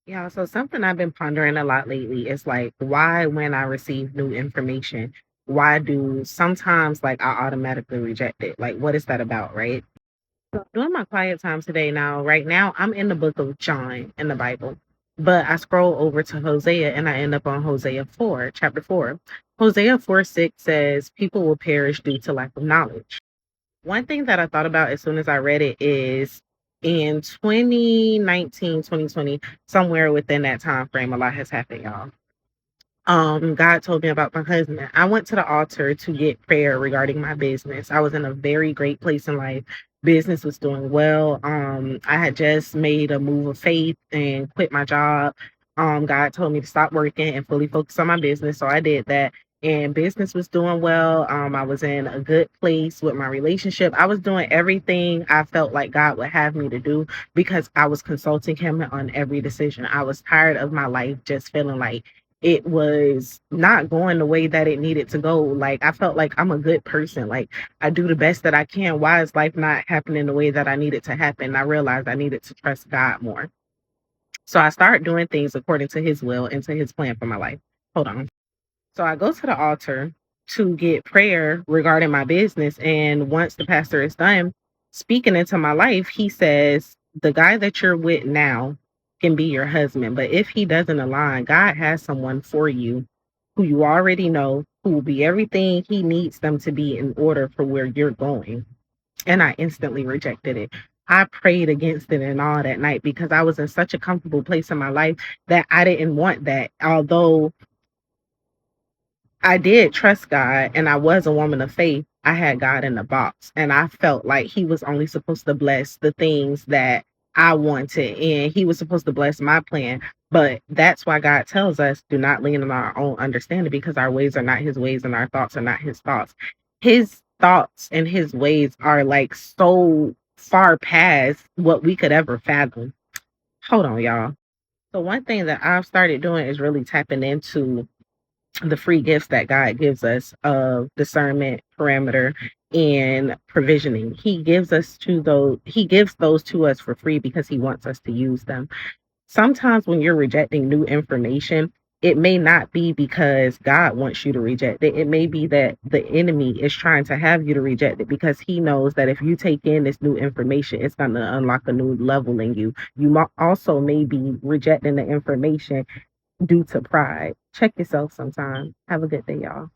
Yeah, so something I've been pondering a lot lately is like, why, when I receive new information, why do sometimes like I automatically reject it? Like, what is that about, right? So during my quiet time today, now, right now, I'm in the book of John in the Bible, but I scroll over to Hosea and I end up on Hosea 4, chapter 4. Hosea 4:6 says, people will perish due to lack of knowledge. One thing that I thought about as soon as I read it is in 2019, 2020, somewhere within that time frame, a lot has happened, y'all. God told me about my husband. I went to the altar to get prayer regarding my business. I was in a very great place in life. Business was doing well. I had just made a move of faith and quit my job. God told me to stop working and fully focus on my business. So I did that. And business was doing well. I was in a good place with my relationship. I was doing everything I felt like God would have me to do because I was consulting Him on every decision. I was tired of my life just feeling like it was not going the way that it needed to go. Like I felt like I'm a good person. Like I do the best that I can. Why is life not happening the way that I need it to happen? I realized I needed to trust God more. So I started doing things according to his will and to his plan for my life. Hold on. So I go to the altar to get prayer regarding my business. And once the pastor is done speaking into my life, he says, the guy that you're with now can be your husband. But if he doesn't align, God has someone for you who you already know, who will be everything he needs them to be in order for where you're going. And I instantly rejected it. I prayed against it and all that night because I was in such a comfortable place in my life that I didn't want that. Although I did trust God and I was a woman of faith. I had God in the box and I felt like he was only supposed to bless the things that I wanted and he was supposed to bless my plan. But that's why God tells us do not lean on our own understanding because our ways are not his ways and our thoughts are not his thoughts. His thoughts and his ways are like so far past what we could ever fathom. Hold on, y'all. So one thing that I've started doing is really tapping into the free gifts that God gives us of discernment, parameter, and provisioning. He gives those to us for free because he wants us to use them. Sometimes when you're rejecting new information, it may not be because God wants you to reject it. It may be that the enemy is trying to have you to reject it because he knows that if you take in this new information, it's going to unlock a new level in you. Also may be rejecting the information due to pride. Check yourself sometime. Have a good day, y'all.